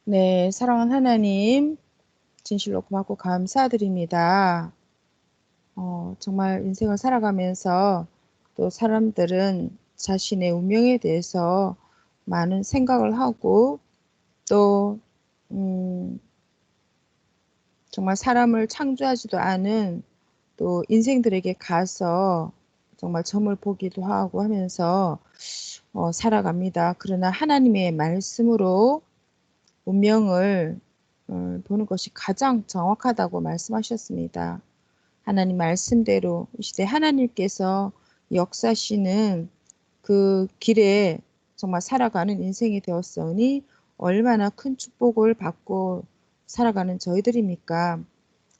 네, 사랑하는 하나님, 진실로 고맙고 감사드립니다. 정말 인생을 살아가면서 또 사람들은 자신의 운명에 대해서 많은 생각을 하고 또, 음, 정말 사람을 창조하지도 않은 또 인생들에게 가서 정말 점을 보기도 하고 하면서 살아갑니다. 그러나 하나님의 말씀으로 운명을 보는 것이 가장 정확하다고 말씀하셨습니다. 하나님 말씀대로 이 시대 하나님께서 역사하시는 그 길에 정말 살아가는 인생이 되었으니 얼마나 큰 축복을 받고 살아가는 저희들입니까?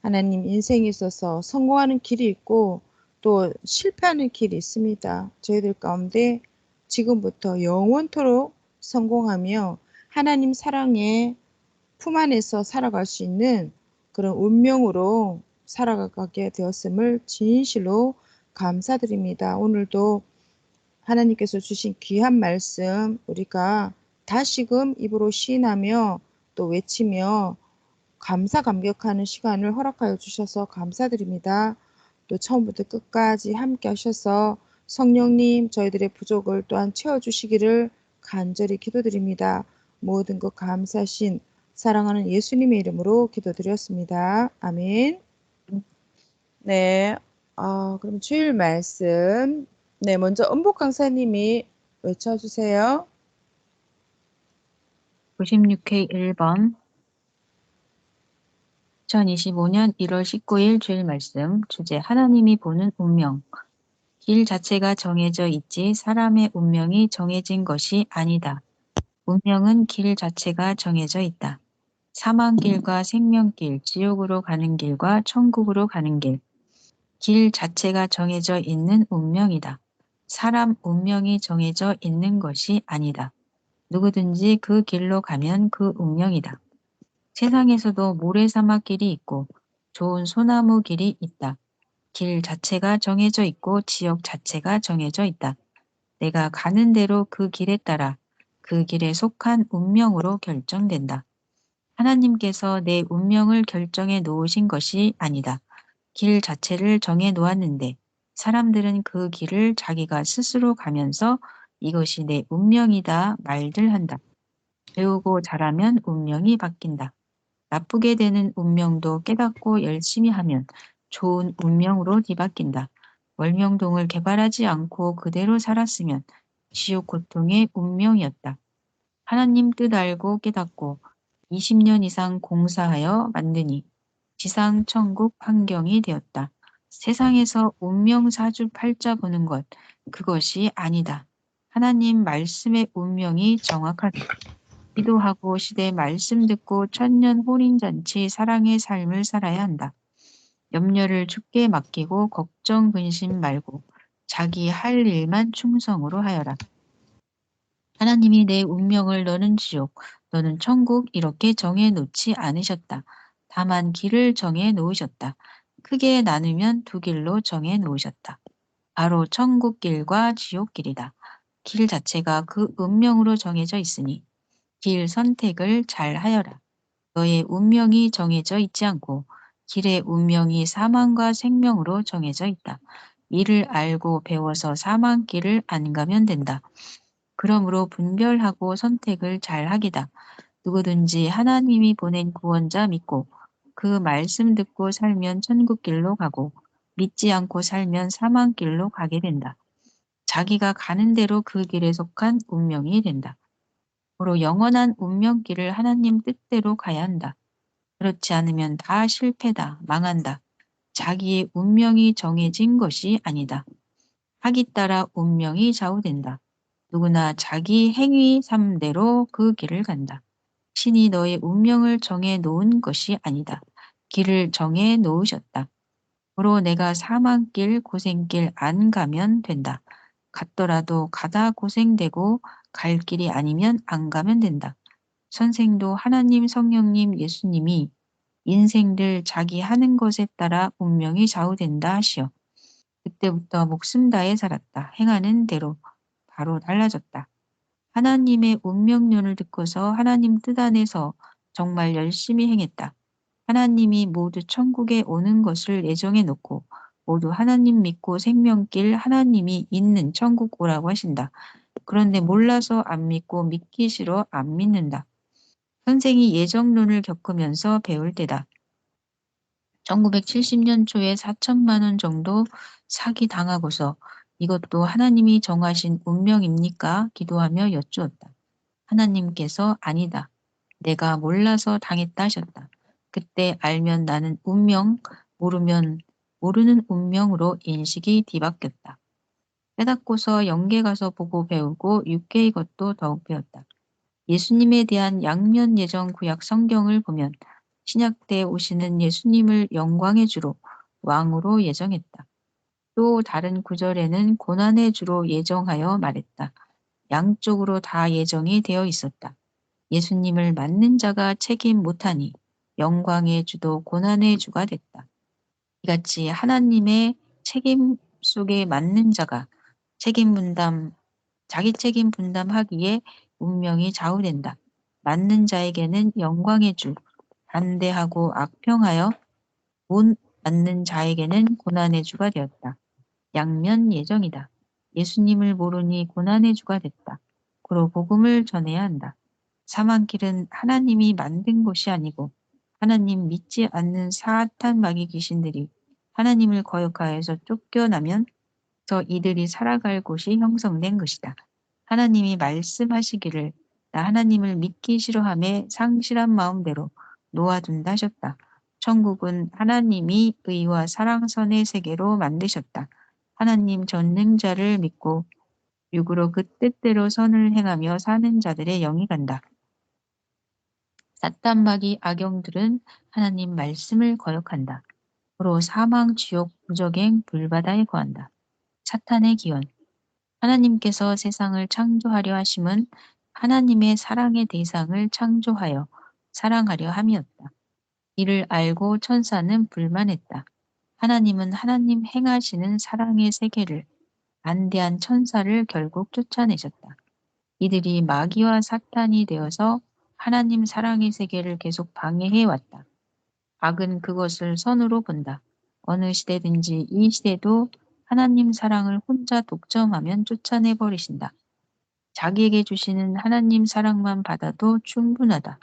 하나님 인생에 있어서 성공하는 길이 있고 또 실패하는 길이 있습니다. 저희들 가운데 지금부터 영원토록 성공하며 하나님 사랑의 품 안에서 살아갈 수 있는 그런 운명으로 살아가게 되었음을 진실로 감사드립니다. 오늘도 하나님께서 주신 귀한 말씀 우리가 다시금 입으로 시인하며 또 외치며 감사감격하는 시간을 허락하여 주셔서 감사드립니다. 또 처음부터 끝까지 함께 하셔서 성령님 저희들의 부족을 또한 채워주시기를 간절히 기도드립니다. 모든 것 감사하신 사랑하는 예수님의 이름으로 기도드렸습니다. 아멘. 네, 그럼 주일 말씀. 네, 먼저 은복 강사님이 외쳐주세요. 96회 1번 2025년 1월 19일 주일 말씀 주제 하나님이 보는 운명 길 자체가 정해져 있지 사람의 운명이 정해진 것이 아니다. 운명은 길 자체가 정해져 있다. 사망길과 생명길, 지옥으로 가는 길과 천국으로 가는 길. 길 자체가 정해져 있는 운명이다. 사람 운명이 정해져 있는 것이 아니다. 누구든지 그 길로 가면 그 운명이다. 세상에서도 모래사막길이 있고 좋은 소나무 길이 있다. 길 자체가 정해져 있고 지역 자체가 정해져 있다. 내가 가는 대로 그 길에 따라 그 길에 속한 운명으로 결정된다. 하나님께서 내 운명을 결정해 놓으신 것이 아니다. 길 자체를 정해 놓았는데 사람들은 그 길을 자기가 스스로 가면서 이것이 내 운명이다 말들 한다. 배우고 자라면 운명이 바뀐다. 나쁘게 되는 운명도 깨닫고 열심히 하면 좋은 운명으로 뒤바뀐다. 월명동을 개발하지 않고 그대로 살았으면 지옥 고통의 운명이었다. 하나님 뜻 알고 깨닫고 20년 이상 공사하여 만드니 지상 천국 환경이 되었다. 세상에서 운명 사주 팔자 보는 것, 그것이 아니다. 하나님 말씀의 운명이 정확하다. 기도하고 시대 말씀 듣고 천년 혼인잔치 사랑의 삶을 살아야 한다. 염려를 주께 맡기고 걱정 근심 말고 자기 할 일만 충성으로 하여라. 하나님이 내 운명을 너는 지옥, 너는 천국 이렇게 정해 놓지 않으셨다. 다만 길을 정해 놓으셨다. 크게 나누면 두 길로 정해 놓으셨다. 바로 천국 길과 지옥 길이다. 길 자체가 그 운명으로 정해져 있으니 길 선택을 잘 하여라. 너의 운명이 정해져 있지 않고 길의 운명이 사망과 생명으로 정해져 있다. 이를 알고 배워서 사망길을 안 가면 된다. 그러므로 분별하고 선택을 잘 하기다. 누구든지 하나님이 보낸 구원자 믿고 그 말씀 듣고 살면 천국길로 가고 믿지 않고 살면 사망길로 가게 된다. 자기가 가는 대로 그 길에 속한 운명이 된다. 고로 영원한 운명길을 하나님 뜻대로 가야 한다. 그렇지 않으면 다 실패다, 망한다. 자기의 운명이 정해진 것이 아니다. 하기 따라 운명이 좌우된다. 누구나 자기 행위 삶대로 그 길을 간다. 신이 너의 운명을 정해 놓은 것이 아니다. 길을 정해 놓으셨다. 고로 내가 사망길, 고생길 안 가면 된다. 갔더라도 가다 고생되고 갈 길이 아니면 안 가면 된다. 선생도 하나님, 성령님, 예수님이 인생들 자기 하는 것에 따라 운명이 좌우된다 하시어 그때부터 목숨 다해 살았다. 행하는 대로 바로 달라졌다. 하나님의 운명론을 듣고서 하나님 뜻 안에서 정말 열심히 행했다. 하나님이 모두 천국에 오는 것을 예정해 놓고 모두 하나님 믿고 생명길 하나님이 있는 천국 오라고 하신다. 그런데 몰라서 안 믿고 믿기 싫어 안 믿는다. 선생이 예정론을 겪으면서 배울 때다. 1970년 초에 4천만 원 정도 사기 당하고서 이것도 하나님이 정하신 운명입니까? 기도하며 여쭈었다. 하나님께서 아니다. 내가 몰라서 당했다 하셨다. 그때 알면 나는 운명, 모르면 모르는 운명으로 인식이 뒤바뀌었다. 깨닫고서 영계 가서 보고 배우고 육계의 것도 더욱 배웠다. 예수님에 대한 양면 예정 구약 성경을 보면 신약 때 오시는 예수님을 영광의 주로 왕으로 예정했다. 또 다른 구절에는 고난의 주로 예정하여 말했다. 양쪽으로 다 예정이 되어 있었다. 예수님을 맞는 자가 책임 못하니 영광의 주도 고난의 주가 됐다. 이같이 하나님의 책임 속에 맞는 자가 자기 책임 분담하기에 운명이 좌우된다. 맞는 자에게는 영광의 주, 반대하고 악평하여 못 맞는 자에게는 고난의 주가 되었다. 양면 예정이다. 예수님을 모르니 고난의 주가 됐다. 그로 복음을 전해야 한다. 사망길은 하나님이 만든 곳이 아니고 하나님 믿지 않는 사탄 마귀 귀신들이 하나님을 거역하여서 쫓겨나면 이들이 살아갈 곳이 형성된 것이다. 하나님이 말씀하시기를 나 하나님을 믿기 싫어함에 상실한 마음대로 놓아둔다 하셨다. 천국은 하나님이 의와 사랑선의 세계로 만드셨다. 하나님 전능자를 믿고 육으로 그 뜻대로 선을 행하며 사는 자들의 영이 간다. 사탄 마귀 악영들은 하나님 말씀을 거역한다. 그로 사망, 지옥, 무적행, 불바다에 거한다. 사탄의 기원. 하나님께서 세상을 창조하려 하심은 하나님의 사랑의 대상을 창조하여 사랑하려 함이었다. 이를 알고 천사는 불만했다. 하나님은 하나님 행하시는 사랑의 세계를 반대한 천사를 결국 쫓아내셨다. 이들이 마귀와 사탄이 되어서 하나님 사랑의 세계를 계속 방해해 왔다. 악은 그것을 선으로 본다. 어느 시대든지 이 시대도 하나님 사랑을 혼자 독점하면 쫓아내 버리신다. 자기에게 주시는 하나님 사랑만 받아도 충분하다.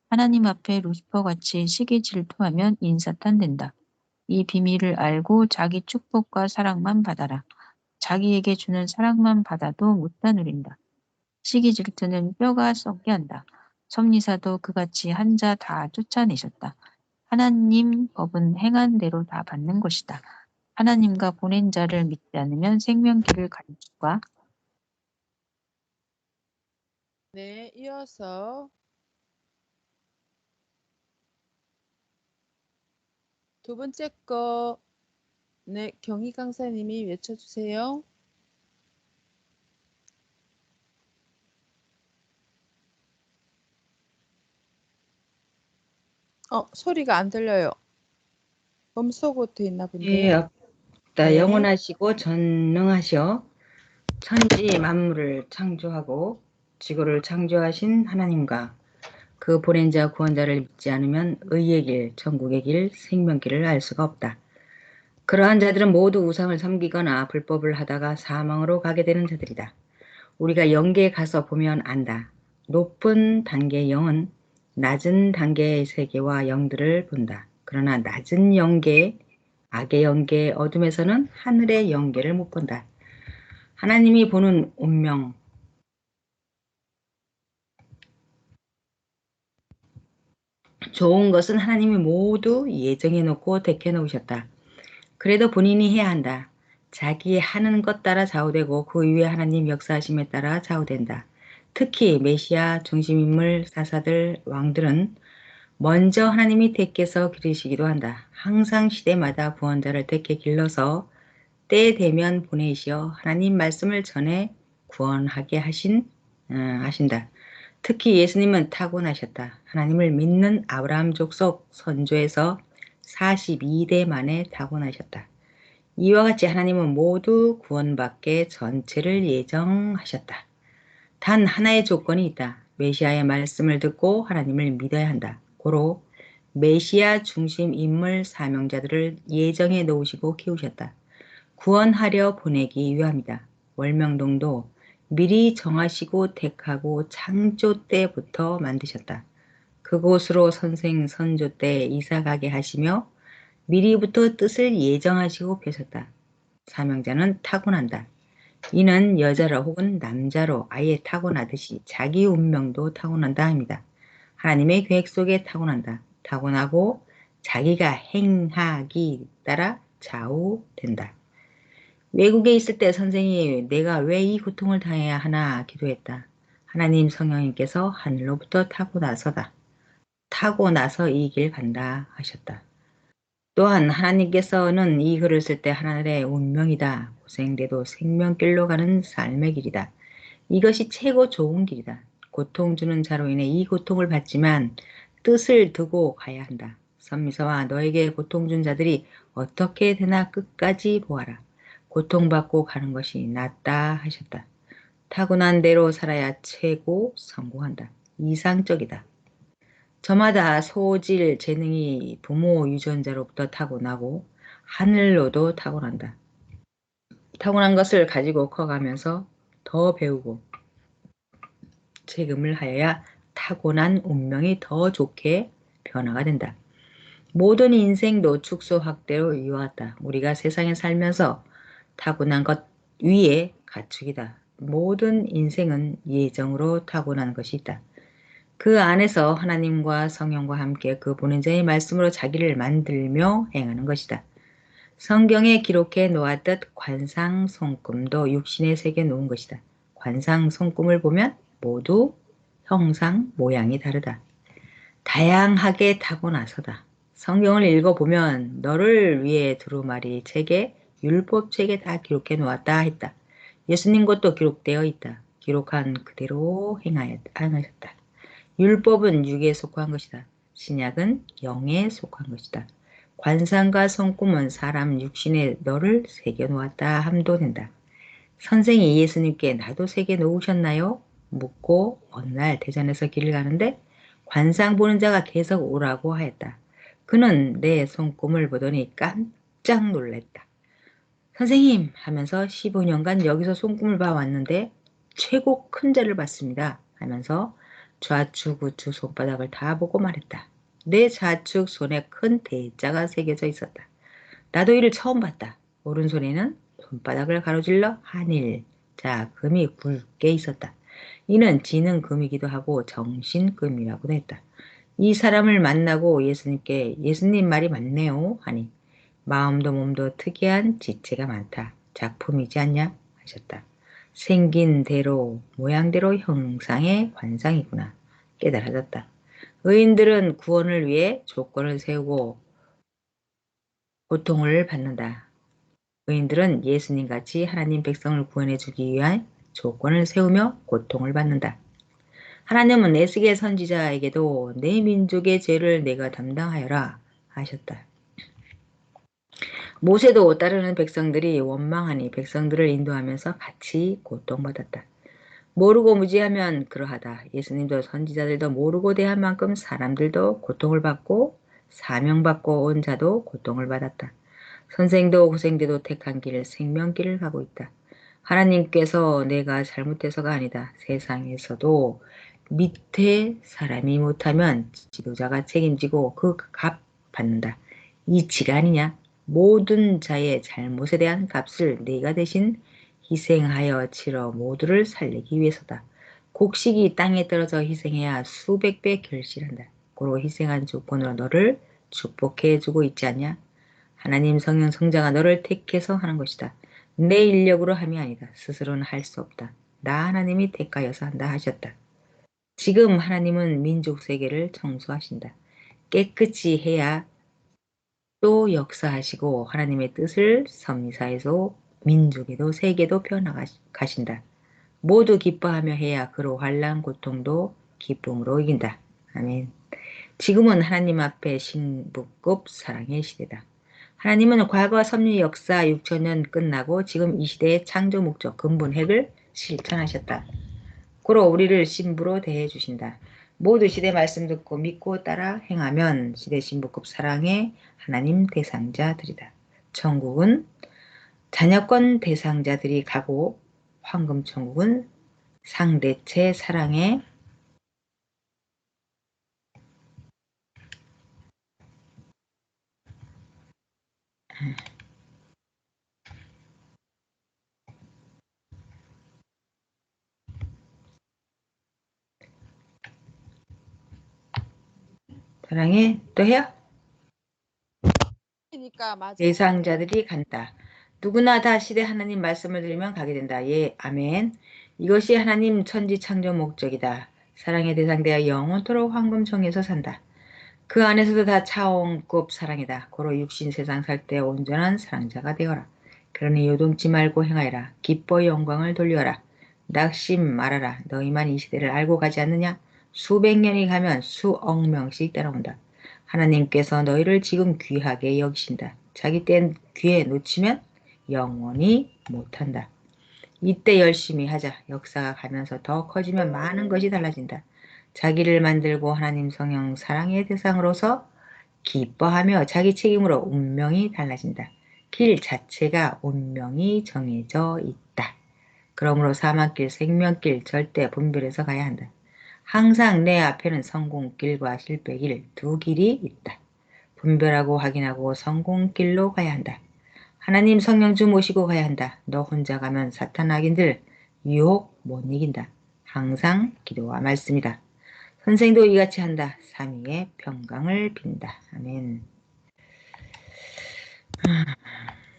하나님 앞에 루시퍼같이 시기 질투하면 인사탄 된다. 이 비밀을 알고 자기 축복과 사랑만 받아라. 자기에게 주는 사랑만 받아도 못다 누린다. 시기 질투는 뼈가 썩게 한다. 섭리사도 그같이 한 자 다 쫓아내셨다. 하나님 법은 행한 대로 다 받는 것이다. 하나님과 보낸 자를 믿지 않으면 생명길을 갈 수가 네, 이어서 두 번째 거, 네, 경희 강사님이 외쳐주세요. 소리가 안 들려요. 음소거 돼 있나 예, 본데요. 없다. 네, 영원하시고 전능하시어 천지 만물을 창조하고 지구를 창조하신 하나님과 그 보낸 자 구원자를 믿지 않으면 의의 길, 천국의 길, 생명길을 알 수가 없다. 그러한 자들은 모두 우상을 섬기거나 불법을 하다가 사망으로 가게 되는 자들이다. 우리가 영계에 가서 보면 안다. 높은 단계의 영은 낮은 단계의 세계와 영들을 본다. 그러나 낮은 영계, 악의 영계, 어둠에서는 하늘의 영계를 못 본다. 하나님이 보는 운명, 좋은 것은 하나님이 모두 예정해 놓고 택해 놓으셨다. 그래도 본인이 해야 한다. 자기 하는 것 따라 좌우되고 그 이후에 하나님 역사하심에 따라 좌우된다. 특히 메시아 중심인물 사사들 왕들은 먼저 하나님이 택해서 기르시기도 한다. 항상 시대마다 구원자를 택해 길러서 때 되면 보내시어 하나님 말씀을 전해 구원하게 하신다. 특히 예수님은 타고나셨다. 하나님을 믿는 아브라함 족속 선조에서 42대 만에 타고나셨다. 이와 같이 하나님은 모두 구원받게 전체를 예정하셨다. 단 하나의 조건이 있다. 메시아의 말씀을 듣고 하나님을 믿어야 한다. 고로 메시아 중심 인물 사명자들을 예정해 놓으시고 키우셨다. 구원하려 보내기 위함이다. 월명동도 미리 정하시고 택하고 창조 때부터 만드셨다. 그곳으로 선생 선조 때 이사가게 하시며 미리부터 뜻을 예정하시고 펴셨다. 사명자는 타고난다. 이는 여자로 혹은 남자로 아예 타고나듯이 자기 운명도 타고난다 합니다. 하나님의 계획 속에 타고난다. 타고나고 자기가 행하기 따라 좌우된다. 외국에 있을 때 선생이 내가 왜 이 고통을 당해야 하나 기도했다. 하나님 성령님께서 하늘로부터 타고 나서 이 길 간다 하셨다. 또한 하나님께서는 이 글을 쓸 때 하늘의 운명이다. 고생돼도 생명길로 가는 삶의 길이다. 이것이 최고 좋은 길이다. 고통 주는 자로 인해 이 고통을 받지만 뜻을 두고 가야 한다. 선미서와 너에게 고통 준 자들이 어떻게 되나 끝까지 보아라. 고통받고 가는 것이 낫다 하셨다. 타고난 대로 살아야 최고 성공한다. 이상적이다. 저마다 소질, 재능이 부모 유전자로부터 타고나고 하늘로도 타고난다. 타고난 것을 가지고 커가면서 더 배우고 체금을 하여야 타고난 운명이 더 좋게 변화가 된다. 모든 인생도 축소 확대로 이어왔다. 우리가 세상에 살면서 타고난 것 위에 가축이다. 모든 인생은 예정으로 타고난 것이 있다. 그 안에서 하나님과 성령과 함께 그 보낸 자의 말씀으로 자기를 만들며 행하는 것이다. 성경에 기록해 놓았듯 관상 손금도 육신에 새겨 놓은 것이다. 관상 손금을 보면 모두 형상 모양이 다르다. 다양하게 타고나서다. 성경을 읽어보면 너를 위해 두루마리 책에 율법 책에 다 기록해 놓았다 했다. 예수님 것도 기록되어 있다. 기록한 그대로 행하셨다. 율법은 육에 속한 것이다. 신약은 영에 속한 것이다. 관상과 손금은 사람 육신에 너를 새겨 놓았다 함도 된다. 선생이 예수님께 나도 새겨 놓으셨나요? 묻고 어느 날 대전에서 길을 가는데 관상 보는 자가 계속 오라고 하였다. 그는 내 손금을 보더니 깜짝 놀랐다. 선생님 하면서 15년간 여기서 손금을 봐왔는데 최고 큰 자를 봤습니다 하면서 좌측 우측 손바닥을 다 보고 말했다. 내 좌측 손에 큰 대자가 새겨져 있었다. 나도 이를 처음 봤다. 오른손에는 손바닥을 가로질러 한일, 자, 금이 굵게 있었다. 이는 지능금이기도 하고 정신금이라고도 했다. 이 사람을 만나고 예수님께 예수님 말이 맞네요 하니 마음도 몸도 특이한 지체가 많다. 작품이지 않냐 하셨다. 생긴 대로 모양대로 형상의 관상이구나 깨달아졌다. 의인들은 구원을 위해 조건을 세우고 고통을 받는다. 의인들은 예수님같이 하나님 백성을 구원해 주기 위한 조건을 세우며 고통을 받는다. 하나님은 에스겔 선지자에게도 내 민족의 죄를 내가 담당하여라 하셨다. 모세도 따르는 백성들이 원망하니 백성들을 인도하면서 같이 고통받았다. 모르고 무지하면 그러하다. 예수님도 선지자들도 모르고 대한 만큼 사람들도 고통을 받고 사명받고 온 자도 고통을 받았다. 선생도 고생대도 택한 길, 생명길을 가고 있다. 하나님께서 내가 잘못해서가 아니다. 세상에서도 밑에 사람이 못하면 지도자가 책임지고 그 값 받는다. 이치가 아니냐? 모든 자의 잘못에 대한 값을 네가 대신 희생하여 치러 모두를 살리기 위해서다. 곡식이 땅에 떨어져 희생해야 수백 배 결실한다. 고로 희생한 조건으로 너를 축복해주고 있지 않냐? 하나님 성령 성자가 너를 택해서 하는 것이다. 내 인력으로 함이 아니다. 스스로는 할 수 없다. 나 하나님이 택하여서 한다 하셨다. 지금 하나님은 민족 세계를 청소하신다. 깨끗이 해야 또 역사하시고 하나님의 뜻을 섭리사에서 민족에도 세계도 펴나가신다. 모두 기뻐하며 해야 그로 환난 고통도 기쁨으로 이긴다. 아멘. 지금은 하나님 앞에 신부급 사랑의 시대다. 하나님은 과거 섭리 역사 6천년 끝나고 지금 이 시대의 창조 목적 근본 핵을 실천하셨다. 고로 우리를 신부로 대해 주신다. 모두 시대 말씀 듣고 믿고 따라 행하면 시대 신부급 사랑의 하나님 대상자들이다. 천국은 자녀권 대상자들이 가고 황금천국은 상대체 사랑의 또 해요? 그러니까 맞아. 대상자들이 간다. 누구나 다 시대 하나님 말씀을 들으면 가게 된다. 예, 아멘. 이것이 하나님 천지 창조 목적이다. 사랑의 대상되어 영원토록 황금청에서 산다. 그 안에서도 다 차원급 사랑이다. 고로 육신 세상 살 때 온전한 사랑자가 되어라. 그러니 요동치 말고 행하여라. 기뻐 영광을 돌려라. 낙심 말아라. 너희만 이 시대를 알고 가지 않느냐? 수백 년이 가면 수억 명씩 따라온다. 하나님께서 너희를 지금 귀하게 여기신다. 자기 때 귀에 놓치면 영원히 못한다. 이때 열심히 하자. 역사가 가면서 더 커지면 많은 것이 달라진다. 자기를 만들고 하나님 성령 사랑의 대상으로서 기뻐하며 자기 책임으로 운명이 달라진다. 길 자체가 운명이 정해져 있다. 그러므로 사망길, 생명길 절대 분별해서 가야 한다. 항상 내 앞에는 성공길과 실패길 두 길이 있다. 분별하고 확인하고 성공길로 가야 한다. 하나님 성령주 모시고 가야 한다. 너 혼자 가면 사탄 악인들 유혹 못 이긴다. 항상 기도와 말씀이다. 선생도 이같이 한다. 삼위의 평강을 빈다. 아멘.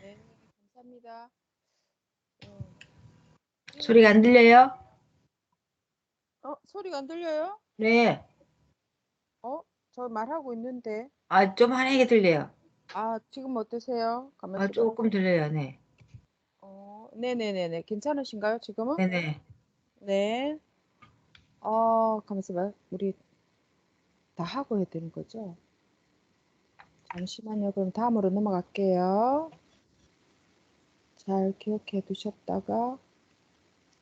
네, 감사합니다. 소리가 안 들려요? 소리가 안 들려요? 네. 저 말하고 있는데. 좀 환하게 들려요. 지금 어떠세요? 가만있어 봐. 조금 들려요. 네. 네네네네. 괜찮으신가요, 지금은? 네네. 네. 가만있어 봐. 우리 다 하고 해야 되는 거죠? 잠시만요. 그럼 다음으로 넘어갈게요. 잘 기억해 두셨다가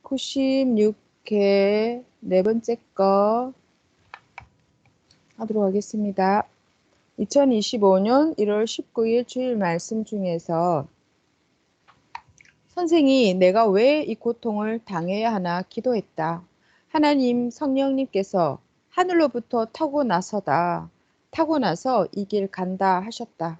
96회 네 번째 거 하도록 하겠습니다. 2025년 1월 19일 주일 말씀 중에서 선생이 내가 왜 이 고통을 당해야 하나 기도했다. 하나님 성령님께서 하늘로부터 타고 나서 이 길 간다 하셨다.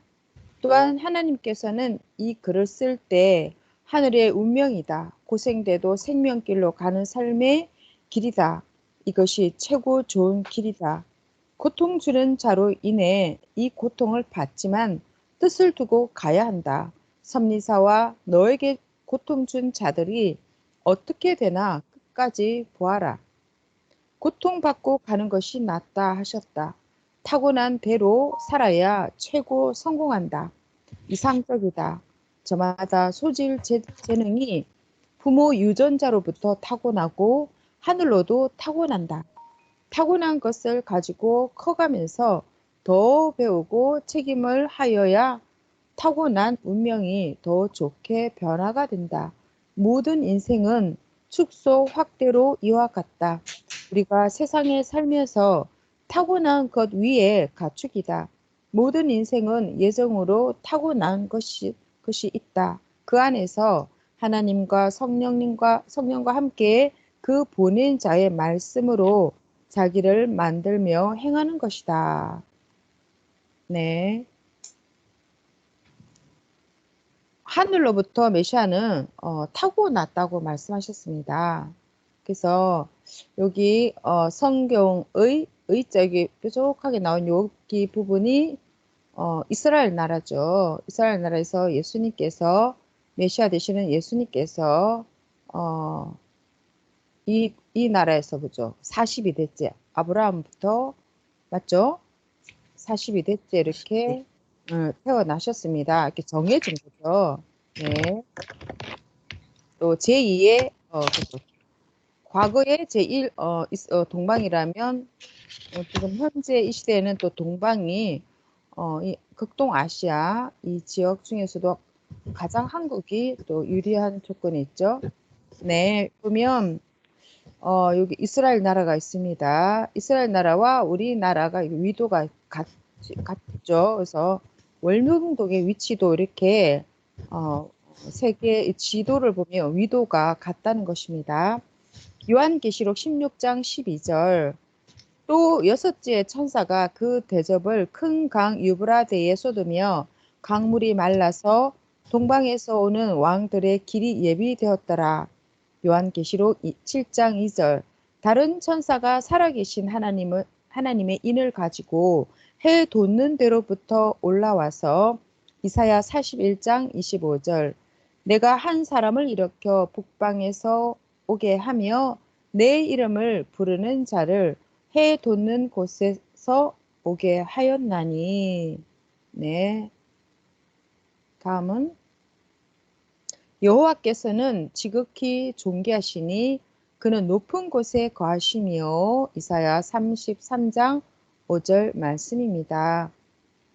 또한 하나님께서는 이 글을 쓸 때 하늘의 운명이다. 고생돼도 생명길로 가는 삶의 길이다. 이것이 최고 좋은 길이다. 고통 주는 자로 인해 이 고통을 받지만 뜻을 두고 가야 한다. 섭리사와 너에게 고통 준 자들이 어떻게 되나 끝까지 보아라. 고통받고 가는 것이 낫다 하셨다. 타고난 대로 살아야 최고 성공한다. 이상적이다. 저마다 소질 재능이 부모 유전자로부터 타고나고 하늘로도 타고난다. 타고난 것을 가지고 커가면서 더 배우고 책임을 하여야 타고난 운명이 더 좋게 변화가 된다. 모든 인생은 축소 확대로 이와 같다. 우리가 세상에 살면서 타고난 것 위에 가축이다. 모든 인생은 예정으로 타고난 것이 있다. 그 안에서 하나님과 성령과 함께 그 보낸 자의 말씀으로 자기를 만들며 행하는 것이다. 네. 하늘로부터 메시아는 타고났다고 말씀하셨습니다. 그래서 여기 성경의 의적이 뾰족하게 나온 여기 부분이 이스라엘 나라죠. 이스라엘 나라에서 예수님께서 메시아 되시는 예수님께서 이 나라에서 그죠? 42대째 아브라함부터 맞죠? 42대째 이렇게 태어나셨습니다. 이렇게 정해진 거죠. 네. 또 제2의 그죠? 과거에 제1 동방이라면 지금 현재 이 시대에는 또 동방이 이 극동아시아 이 지역 중에서도 가장 한국이 또 유리한 조건이 있죠. 네, 보면 여기 이스라엘 나라가 있습니다. 이스라엘 나라와 우리나라가 위도가 같죠. 그래서 월명동의 위치도 이렇게 세계의 지도를 보면 위도가 같다는 것입니다. 요한계시록 16장 12절 또 여섯째 천사가 그 대접을 큰 강 유브라데에 쏟으며 강물이 말라서 동방에서 오는 왕들의 길이 예비되었더라. 요한계시록 7장 2절 다른 천사가 살아계신 하나님의 인을 가지고 해 돋는 데로부터 올라와서 이사야 41장 25절 내가 한 사람을 일으켜 북방에서 오게 하며 내 이름을 부르는 자를 해 돋는 곳에서 오게 하였나니. 네. 다음은 여호와께서는 지극히 존귀하시니 그는 높은 곳에 거하시며 이사야 33장 5절 말씀입니다.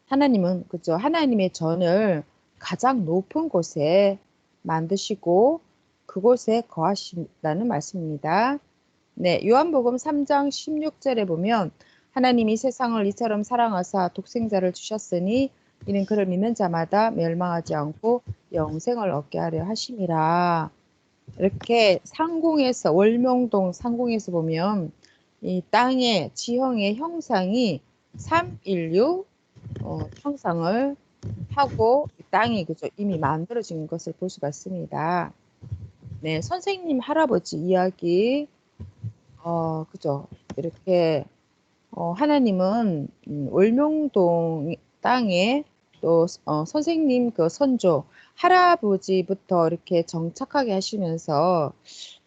하나님은 그죠? 하나님의 전을 가장 높은 곳에 만드시고 그곳에 거하신다는 말씀입니다. 네, 요한복음 3장 16절에 보면 하나님이 세상을 이처럼 사랑하사 독생자를 주셨으니 이는 그를 믿는 자마다 멸망하지 않고 영생을 얻게 하려 하심이라. 이렇게 상공에서 월명동 상공에서 보면 이 땅의 지형의 형상이 316 형상을 하고 땅이 그죠 이미 만들어진 것을 볼 수가 있습니다. 네, 선생님 할아버지 이야기 그죠 이렇게 하나님은 월명동 땅에 또 선생님 그 선조 할아버지부터 이렇게 정착하게 하시면서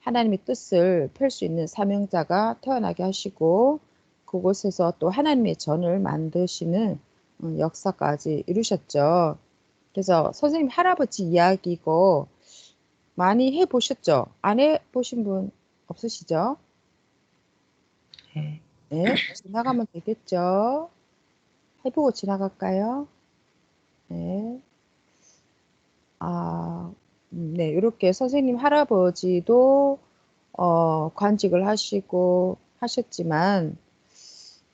하나님의 뜻을 펼 수 있는 사명자가 태어나게 하시고 그곳에서 또 하나님의 전을 만드시는 역사까지 이루셨죠. 그래서 선생님 할아버지 이야기 이거 많이 해보셨죠? 안 해보신 분 없으시죠? 네. 네, 지나가면 되겠죠? 해보고 지나갈까요? 네. 네, 이렇게 선생님 할아버지도 관직을 하시고 하셨지만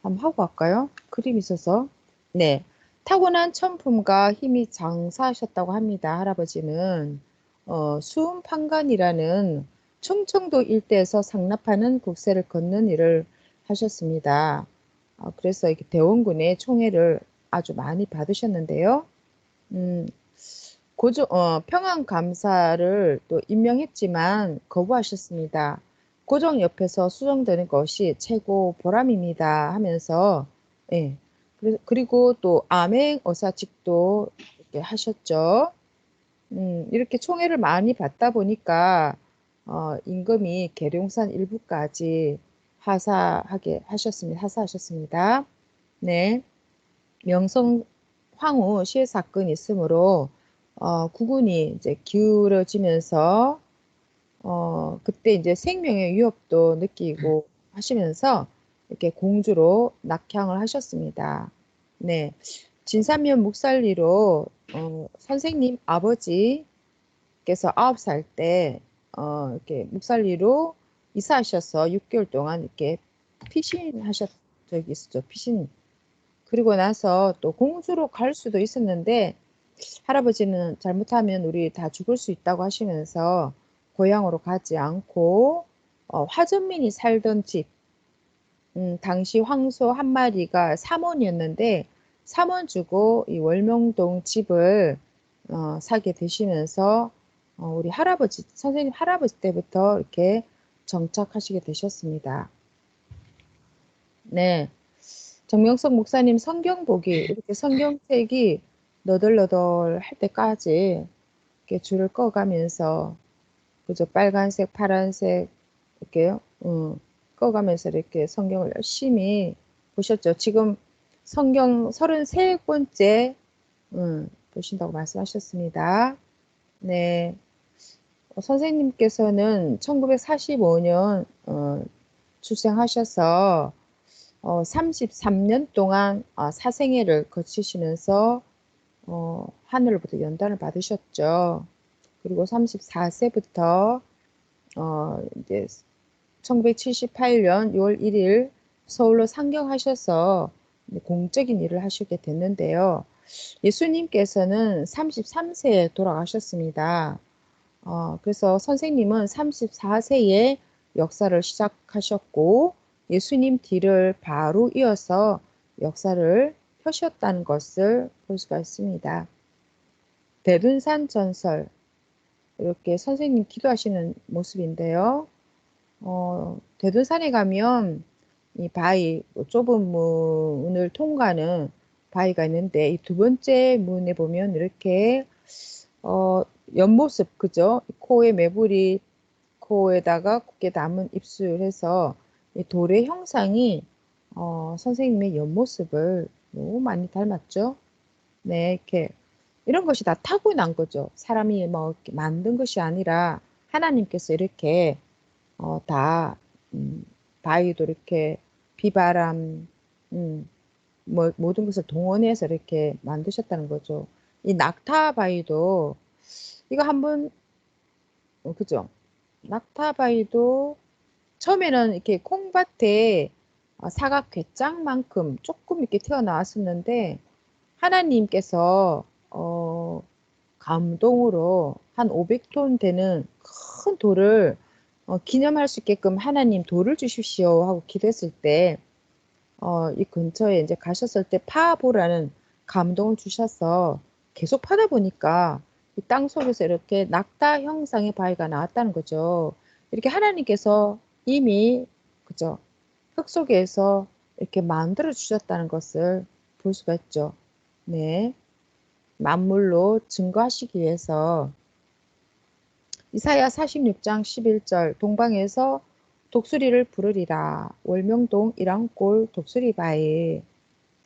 한번 하고 갈까요? 그림 있어서. 네, 타고난 천품과 힘이 장사하셨다고 합니다. 할아버지는 수음판관이라는 충청도 일대에서 상납하는 국세를 걷는 일을 하셨습니다. 그래서 이렇게 대원군의 총애를 아주 많이 받으셨는데요. 음, 평안 감사를 또 임명했지만 거부하셨습니다. 고종 옆에서 수정되는 것이 최고 보람입니다 하면서 예. 그리고 또 암행 어사직도 이렇게 하셨죠. 이렇게 총애를 많이 받다 보니까 임금이 계룡산 일부까지 하사하셨습니다. 네. 명성 황후 시해 사건이 있으므로 국운이 이제 기울어지면서 그때 이제 생명의 위협도 느끼고 하시면서 이렇게 공주로 낙향을 하셨습니다. 네, 진산면 묵살리로 선생님 아버지께서 9살 때 이렇게 묵살리로 이사하셔서 6개월 동안 이렇게 피신하셨 적이 있었죠. 피신. 그리고 나서 또 공주로 갈 수도 있었는데 할아버지는 잘못하면 우리 다 죽을 수 있다고 하시면서 고향으로 가지 않고 화전민이 살던 집, 당시 황소 한 마리가 3원이었는데 3원 주고 이 월명동 집을 사게 되시면서 우리 할아버지, 선생님 할아버지 때부터 이렇게 정착하시게 되셨습니다. 네. 정명석 목사님 성경 보기 이렇게 성경책이 너덜너덜 할 때까지 이렇게 줄을 꺼가면서 그죠 빨간색 파란색 이렇게 꺼가면서 이렇게 성경을 열심히 보셨죠. 지금 성경 33권째 보신다고 말씀하셨습니다. 네. 선생님께서는 1945년 출생하셔서 33년 동안 사생애를 거치시면서 하늘로부터 연단을 받으셨죠. 그리고 34세부터 이제 1978년 6월 1일 서울로 상경하셔서 공적인 일을 하시게 됐는데요. 예수님께서는 33세에 돌아가셨습니다. 그래서 선생님은 34세에 역사를 시작하셨고 예수님 뒤를 바로 이어서 역사를 펴셨다는 것을 볼 수가 있습니다. 대둔산 전설, 이렇게 선생님 기도하시는 모습인데요. 대둔산에 가면 이 바위, 좁은 문을 통과하는 바위가 있는데 이 두 번째 문에 보면 이렇게 옆모습, 그죠? 코에 매부리, 코에다가 곱게 담은 입술 해서 이 돌의 형상이 선생님의 옆모습을 너무 많이 닮았죠? 네, 이렇게 이런 것이 다 타고난 거죠. 사람이 뭐 이렇게 만든 것이 아니라 하나님께서 이렇게 다 바위도 이렇게 비바람, 뭐 모든 것을 동원해서 이렇게 만드셨다는 거죠. 이 낙타 바위도 이거 한번 그죠? 낙타 바위도 처음에는 이렇게 콩밭에 사각 괵장만큼 조금 이렇게 튀어나왔었는데 하나님께서 감동으로 한 500톤 되는 큰 돌을 기념할 수 있게끔 하나님 돌을 주십시오 하고 기도했을 때 이 근처에 이제 가셨을 때 파보라는 감동을 주셔서 계속 파다 보니까 이 땅 속에서 이렇게 낙타 형상의 바위가 나왔다는 거죠. 이렇게 하나님께서 이미 그죠? 흙 속에서 이렇게 만들어 주셨다는 것을 볼 수가 있죠. 네. 만물로 증거하시기 위해서 이사야 46장 11절 동방에서 독수리를 부르리라. 월명동 일왕골 독수리바위.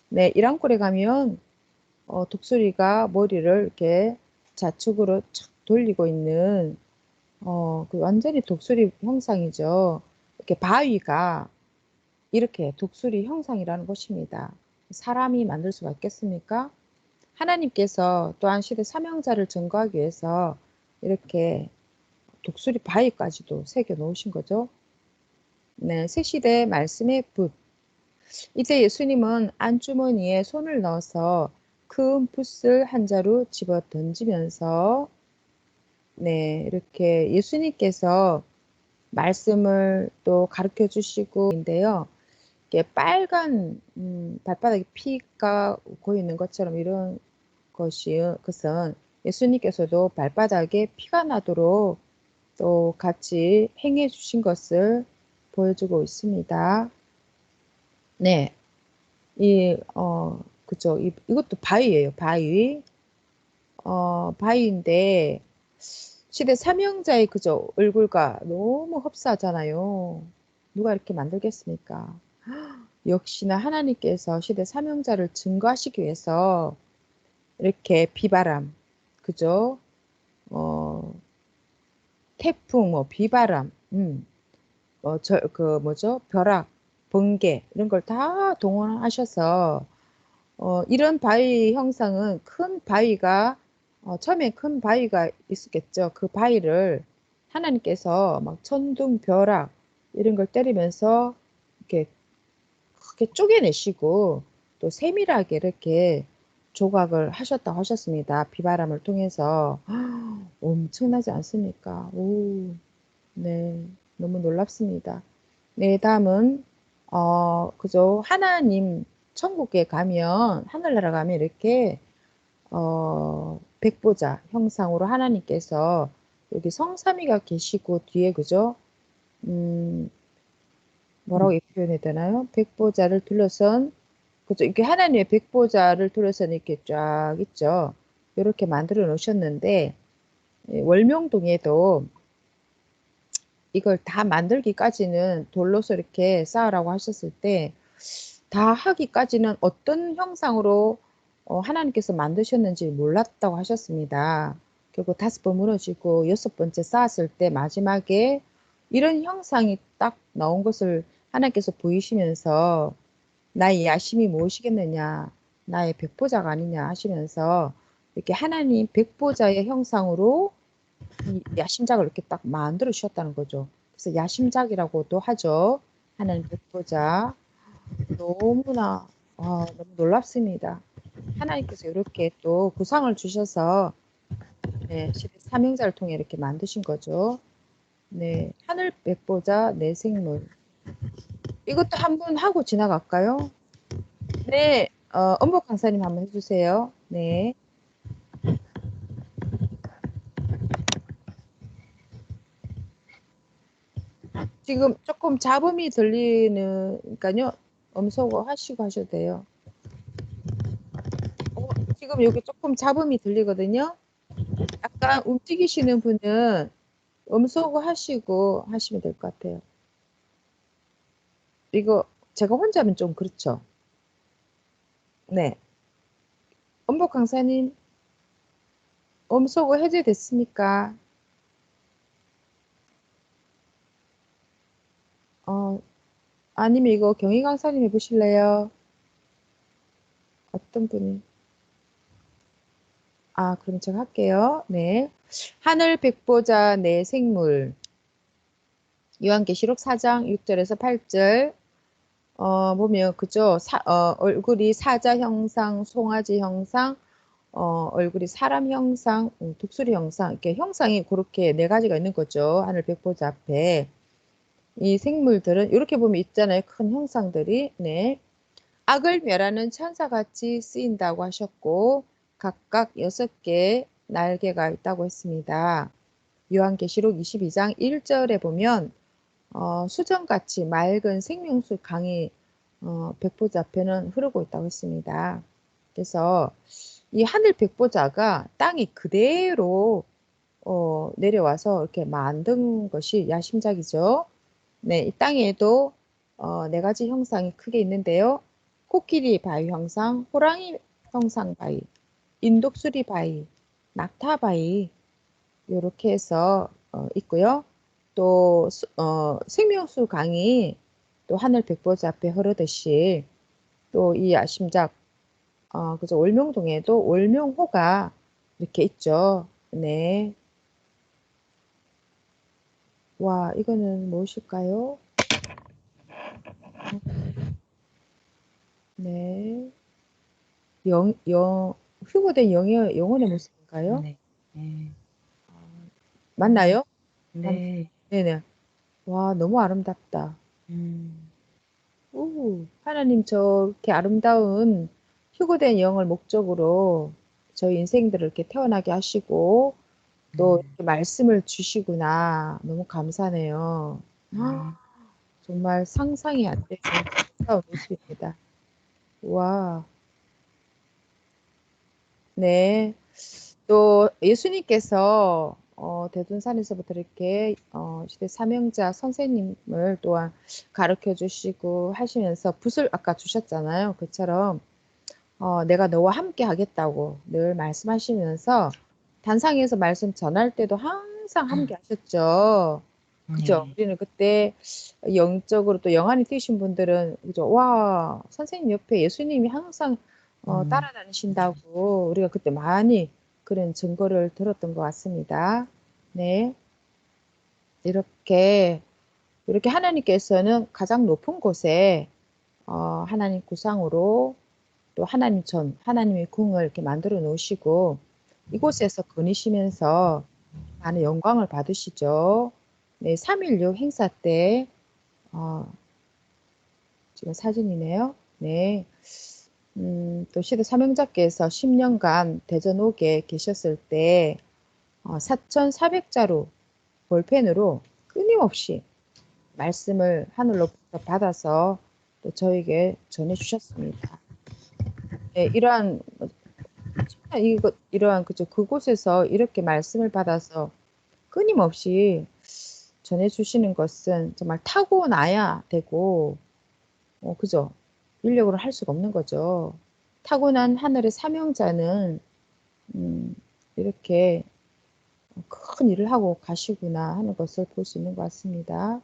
네, 일왕골에 가면 독수리가 머리를 이렇게 좌측으로 착 돌리고 있는 그 완전히 독수리 형상이죠. 이렇게 바위가 이렇게 독수리 형상이라는 것입니다. 사람이 만들 수가 있겠습니까? 하나님께서 또한 시대 사명자를 증거하기 위해서 이렇게 독수리 바위까지도 새겨 놓으신 거죠. 네, 새 시대 말씀의 붓. 이제 예수님은 안주머니에 손을 넣어서 큰 붓을 한 자루 집어 던지면서 네, 이렇게 예수님께서 말씀을 또 가르쳐 주시고 있는데요. 이게 빨간 발바닥에 피가 고이는 것처럼 이런 것은 예수님께서도 발바닥에 피가 나도록 또 같이 행해 주신 것을 보여주고 있습니다. 네, 그죠. 이것도 바위예요, 바위. 바위인데, 시대 사명자의 그죠. 얼굴과 너무 흡사하잖아요. 누가 이렇게 만들겠습니까? 역시나 하나님께서 시대 사명자를 증거하시기 위해서 이렇게 비바람, 그죠? 태풍, 뭐 비바람, 뭐죠? 벼락, 번개 이런 걸 다 동원하셔서 이런 바위 형상은 큰 바위가 처음에 큰 바위가 있었겠죠. 그 바위를 하나님께서 막 천둥, 벼락 이런 걸 때리면서 이렇게 크게 쪼개내시고 또 세밀하게 이렇게 조각을 하셨다고 하셨습니다. 비바람을 통해서 엄청나지 않습니까? 오, 네, 너무 놀랍습니다. 네, 다음은 그죠? 하나님 천국에 가면 하늘나라 가면 이렇게 백보자 형상으로 하나님께서 여기 성삼위가 계시고 뒤에 그죠? 뭐라고 표현해야 되나요? 백보자를 둘러선 그죠? 이렇게 하나님의 백보자를 둘러선 이렇게 쫙 있죠. 이렇게 만들어 놓으셨는데 월명동에도 이걸 다 만들기까지는 돌로서 이렇게 쌓으라고 하셨을 때 다 하기까지는 어떤 형상으로 하나님께서 만드셨는지 몰랐다고 하셨습니다. 결국 5번 무너지고 6번째 쌓았을 때 마지막에 이런 형상이 딱 나온 것을 하나님께서 보이시면서 나의 야심이 무엇이겠느냐, 나의 백보자가 아니냐 하시면서 이렇게 하나님 백보자의 형상으로 이 야심작을 이렇게 딱 만들어 주셨다는 거죠. 그래서 야심작이라고도 하죠. 하나님 백보자. 너무나 너무 놀랍습니다. 하나님께서 이렇게 또 구상을 주셔서 네, 시대 사명자를 통해 이렇게 만드신 거죠. 네, 하늘 백보자 내생물. 이것도 한번 하고 지나갈까요? 네, 엄복 강사님 한번 해주세요. 네. 지금 조금 잡음이 들리니까요. 음소거 하시고 하셔도 돼요. 지금 여기 조금 잡음이 들리거든요. 약간 움직이시는 분은 음소거 하시고 하시면 될 것 같아요. 이거 제가 혼자면 좀 그렇죠. 네. 엄복 강사님, 음소거 해제됐습니까? 아니면 이거 경희 강사님 해보실래요? 어떤 분이? 그럼 제가 할게요. 네. 하늘 백보자 내 생물. 요한계시록 4장 6절에서 8절. 보면, 그죠? 얼굴이 사자 형상, 송아지 형상, 얼굴이 사람 형상, 독수리 형상, 이렇게 형상이 그렇게 네 가지가 있는 거죠. 하늘 백보자 앞에. 이 생물들은 이렇게 보면 있잖아요. 큰 형상들이. 네. 악을 멸하는 천사같이 쓰인다고 하셨고 각각 6개 날개가 있다고 했습니다. 요한계시록 22장 1절에 보면 수정같이 맑은 생명수 강이 백보자 앞에는 흐르고 있다고 했습니다. 그래서 이 하늘 백보자가 땅이 그대로 내려와서 이렇게 만든 것이 야심작이죠. 네, 이 땅에도 네 가지 형상이 크게 있는데요. 코끼리 바위 형상, 호랑이 형상 바위, 인독수리 바위, 낙타 바위 이렇게 해서 있고요. 또 생명수 강이 또 하늘 백보자 앞에 흐르듯이 또 이 야심작 그죠 올명동에도 올명호가 이렇게 있죠. 네. 와, 이거는 무엇일까요? 네. 휴고된 영혼의 모습인가요? 네. 네. 맞나요? 네. 네네. 와, 너무 아름답다. 음. 하나님 저렇게 아름다운 휴고된 영을 목적으로 저희 인생들을 이렇게 태어나게 하시고 또 이렇게 말씀을 주시구나. 너무 감사하네요. 정말 상상이 안 되는 아름다운 모습입니다. 와, 네. 또 예수님께서 대둔산에서부터 이렇게 시대 사명자 선생님을 또한 가르쳐 주시고 하시면서 붓을 아까 주셨잖아요. 그처럼 내가 너와 함께 하겠다고 늘 말씀하시면서 단상에서 말씀 전할 때도 항상 함께 하셨죠. 그죠? 네. 우리는 그때 영적으로 또 영안이 뛰신 분들은 그죠? 와, 선생님 옆에 예수님이 항상 따라다니신다고 우리가 그때 많이 그런 증거를 들었던 것 같습니다. 네. 이렇게 하나님께서는 가장 높은 곳에 하나님 구상으로 또 하나님의 궁을 이렇게 만들어 놓으시고 이곳에서 거니시면서 많은 영광을 받으시죠. 네, 3.16 행사 때 지금 사진이네요. 네. 또 시대 사명자께서 10년간 대전옥에 계셨을 때 4,400자루 볼펜으로 끊임없이 말씀을 하늘로부터 받아서 또 저에게 전해주셨습니다. 네, 이러한 그죠 그곳에서 이렇게 말씀을 받아서 끊임없이 전해주시는 것은 정말 타고나야 되고, 그죠? 인력으로 할 수가 없는 거죠. 타고난 하늘의 사명자는 이렇게 큰 일을 하고 가시구나 하는 것을 볼 수 있는 것 같습니다.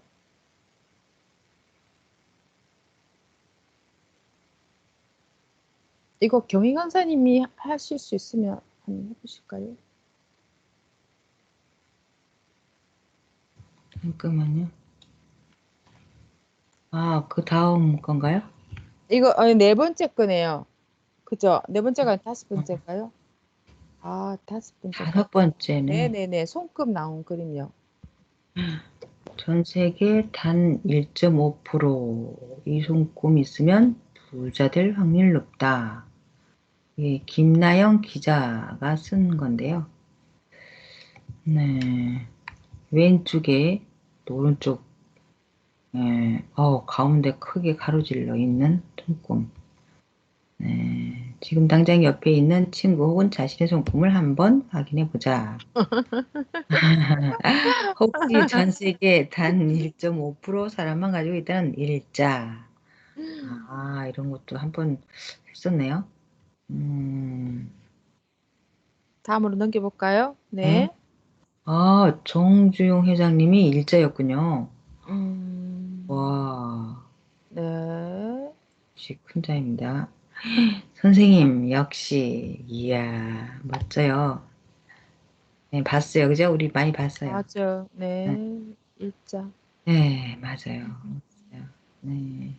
이거 경희 강사님이 하실 수 있으면 한번 해보실까요? 잠깐만요. 아, 그 다음 건가요? 이거 네 번째 거네요. 그죠? 네 번째가 다섯 어, 번째일까요? 아, 다섯 번째인가? 5번째네. 네네네. 손금 나온 그림요. 전 세계 단 1.5% 이손금 있으면 부자 될 확률 높다. 이 김나영 기자가 쓴 건데요. 네. 왼쪽에 또 오른쪽 가운데 크게 가로질러 있는 손금. 네. 지금 당장 옆에 있는 친구 혹은 자신의 손금을 한번 확인해 보자. 혹시 전 세계 단 1.5% 사람만 가지고 있다는 일자. 아, 이런 것도 한번 했었네요. 음, 다음으로 넘겨볼까요? 네. 네. 아, 정주용 회장님이 일자였군요. 음, 와, 네. 역시 큰 자입니다. 선생님, 역시, 이야, 멋져요. 네, 봤어요. 그죠? 우리 많이 봤어요. 맞아. 네, 네. 일자. 네, 맞아요. 맞아요. 네.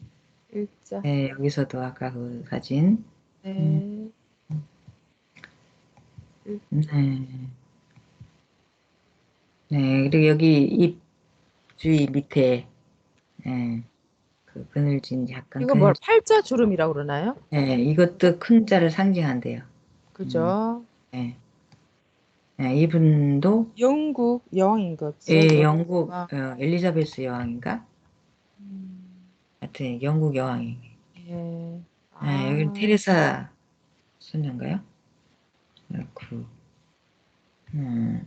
일자. 네, 여기서도 아까 그 사진. 음, 네. 일자. 네. 네, 그리고 여기 입 주위 밑에, 예, 그 그늘진, 약간 이거 뭘 그늘진, 팔자 주름이라고 그러나요? 예, 그죠? 이것도 큰 자를 상징한대요. 음, 그죠? 예, 예, 이분도, 영국 여왕인 거죠? 예, 영국 영국, 여왕. 엘리자베스 여왕인가? 음, 하여튼, 영국 여왕이. 예. 예, 여기는 아, 테레사 손녀인가요? 그렇고,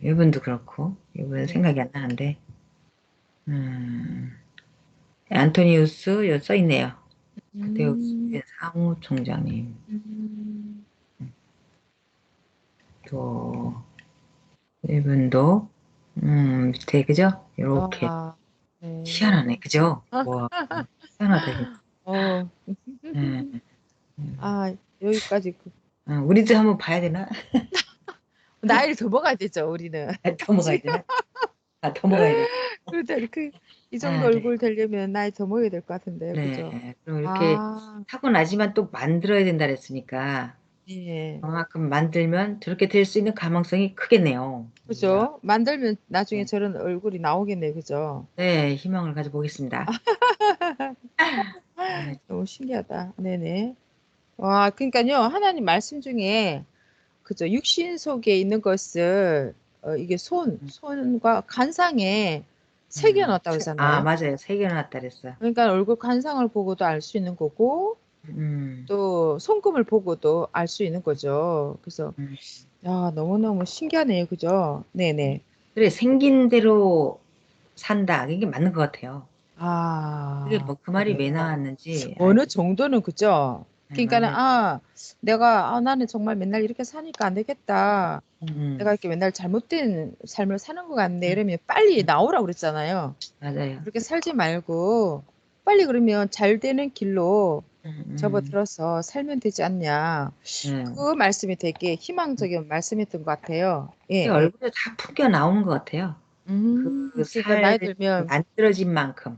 이분도 그렇고, 이분은 네. 생각이 안 나는데, 음, 안토니우스, 여기 써있네요. 구테우스 음, 사무총장님. 음, 또, 이분도, 밑에, 그죠? 요렇게. 아, 네. 희한하네, 그죠? 와, 희한하다, 진짜. 어, 예, 음. 아, 여기까지 우리도 한번 봐야 되나? 나이를 더 먹어야 되죠, 우리는. 더 먹어야 되나? 아, 더 먹어야 돼. 그래도 이 정도 아, 네. 얼굴 되려면 나이 더 먹어야 될 것 같은데요, 그죠? 그래. 그럼 이렇게 아, 타고나지만 또 만들어야 된다 그랬으니까, 예. 그만큼 만들면 저렇게 될 수 있는 가망성이 크겠네요. 이야. 그죠? 만들면 나중에 네. 저런 얼굴이 나오겠네, 그죠? 네, 희망을 가져보겠습니다. 네. 너무 신기하다. 네네. 와, 그러니까요, 하나님 말씀 중에, 그죠? 육신 속에 있는 것을, 이게 손과 간상에 새겨놨다고 그러잖아요. 맞아요. 세 개나 왔다 그랬어. 그러니까 얼굴 간상을 보고도 알 수 있는 거고, 음, 또 손금을 보고도 알 수 있는 거죠. 그래서, 음. 야, 너무너무 신기하네요. 그죠? 네네. 그래, 생긴 대로 산다. 이게 맞는 것 같아요. 그게 아, 뭐 그 말이 왜 그래요. 나왔는지 어느 알겠어요. 정도는 그죠? 네, 그러니까는, 맞아요. 나는 정말 맨날 이렇게 사니까 안 되겠다. 음, 내가 이렇게 맨날 잘못된 삶을 사는 것 같네. 음, 이러면 빨리 음, 나오라고 그랬잖아요. 맞아요. 그렇게 살지 말고, 빨리 그러면 잘 되는 길로 음, 음, 접어들어서 살면 되지 않냐. 네. 그 말씀이 되게 희망적인 말씀이었던 것 같아요. 예, 그게 예. 얼굴에 다 풍겨 나오는 것 같아요. 그 그러니까 나이 살 들면, 만들어진 만큼,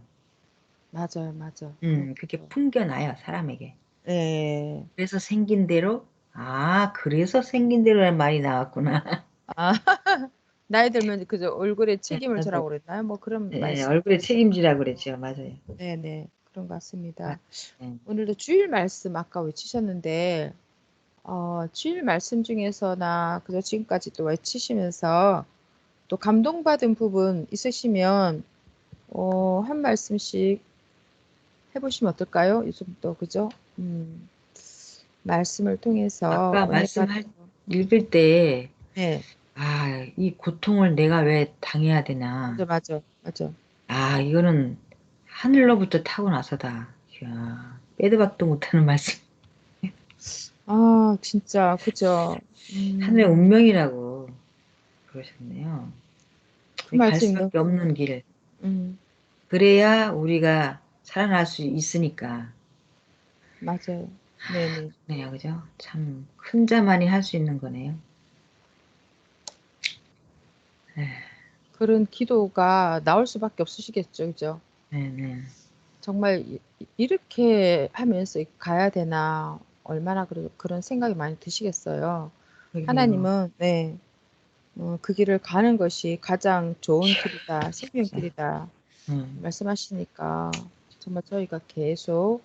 맞아요, 맞아. 그게 그렇죠. 풍겨 나요, 사람에게. 예. 그래서 생긴 대로, 그래서 생긴 대로라는 말이 나왔구나. 아, 나이 들면 그저 얼굴에 네, 책임을 맞아요. 져라고 그랬나요? 뭐 그런 네, 말씀이 얼굴에 있었던 것 책임지라고 같아요. 그랬죠. 맞아요. 네네. 그런 것 아, 같습니다. 네. 오늘도 주일 말씀 아까 외치셨는데, 주일 말씀 중에서나 그저 지금까지 또 외치시면서 또 감동받은 부분 있으시면, 한 말씀씩 해보시면 어떨까요? 요즘 또, 그죠? 음, 말씀을 통해서 아까 은혜가 또, 읽을 때, 네, 이 고통을 내가 왜 당해야 되나. 맞아, 맞아, 맞아. 이거는 하늘로부터 타고나서다. 이야, 빼도 박도 못하는 말씀. 아, 진짜, 그죠? 하늘의 음, 운명이라고 그러셨네요. 그 갈 말씀이 너무, 수밖에 없는 길. 음, 그래야 우리가 살아날 수 있으니까. 맞아요. 네네. 네, 그죠? 참, 큰 자만이 할 수 있는 거네요. 네, 그런 기도가 나올 수밖에 없으시겠죠, 그죠? 네, 네. 정말 이렇게 하면서 가야 되나 얼마나 그런 생각이 많이 드시겠어요. 그러게요. 하나님은 네, 그 길을 가는 것이 가장 좋은 길이다, 생명길이다 말씀하시니까 정말 저희가 계속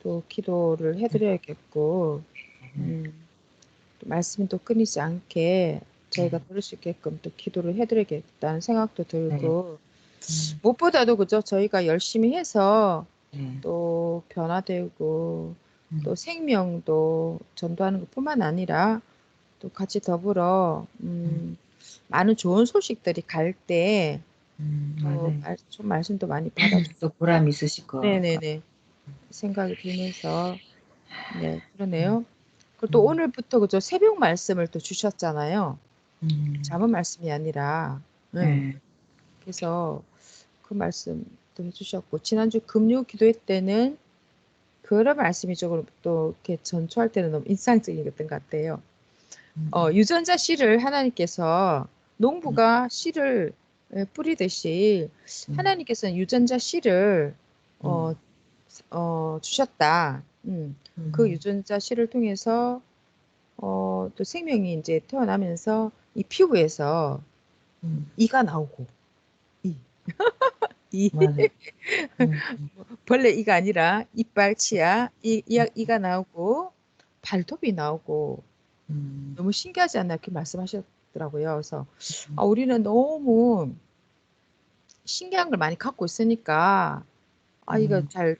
또 기도를 해드려야겠고 또 말씀이 또 끊이지 않게 저희가 들을 수 있게끔 또 기도를 해드려야겠다는 생각도 들고 무엇보다도 그죠 저희가 열심히 해서 또 변화되고 또 생명도 전도하는 것뿐만 아니라 또 같이 더불어 많은 좋은 소식들이 갈 때 또 맞아요. 좀 말씀도 많이 또 받아주고 보람 있으실 것 같아요. 네네네 생각이 들면서 네 그러네요. 그리고 또 오늘부터 그죠 새벽 말씀을 또 주셨잖아요. 잠언 말씀이 아니라 네. 그래서 그 말씀도 해주셨고 지난주 금요 기도회 때는 그런 말씀이 조금 또 이렇게 전초할 때는 너무 인상적이었던 것 같아요. 유전자 씨를 하나님께서 농부가 씨를 뿌리듯이 하나님께서는 유전자 씨를 주셨다. 그 유전자 씨를 통해서 또 생명이 이제 태어나면서 이 피부에서 이가 나오고 이, 이 맞아요. 벌레 이가 아니라 이빨 치아 이가 나오고 발톱이 나오고 너무 신기하지 않나 이렇게 말씀하셨더라고요. 그래서 우리는 너무 신기한 걸 많이 갖고 있으니까 이거 잘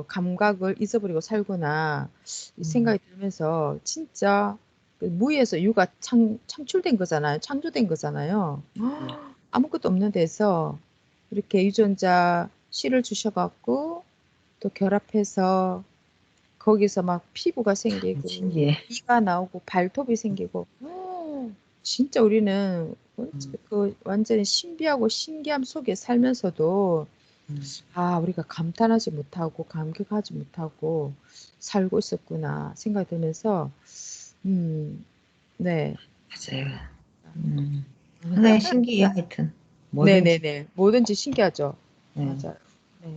감각을 잊어버리고 살구나 이 생각이 들면서 진짜 그 무에서 유가 창출된 거잖아요. 창조된 거잖아요. 아무것도 없는 데서 이렇게 유전자 씨를 주셔갖고 또 결합해서 거기서 막 피부가 생기고 신기해. 이가 나오고 발톱이 생기고 진짜 우리는 그 완전히 신비하고 신기함 속에 살면서도 우리가 감탄하지 못하고 감격하지 못하고 살고 있었구나 생각이 들면서 네 맞아요. 하나의 신기해요, 하여튼. 뭐든지. 네네네 뭐든지 신기하죠. 네. 맞아요. 네.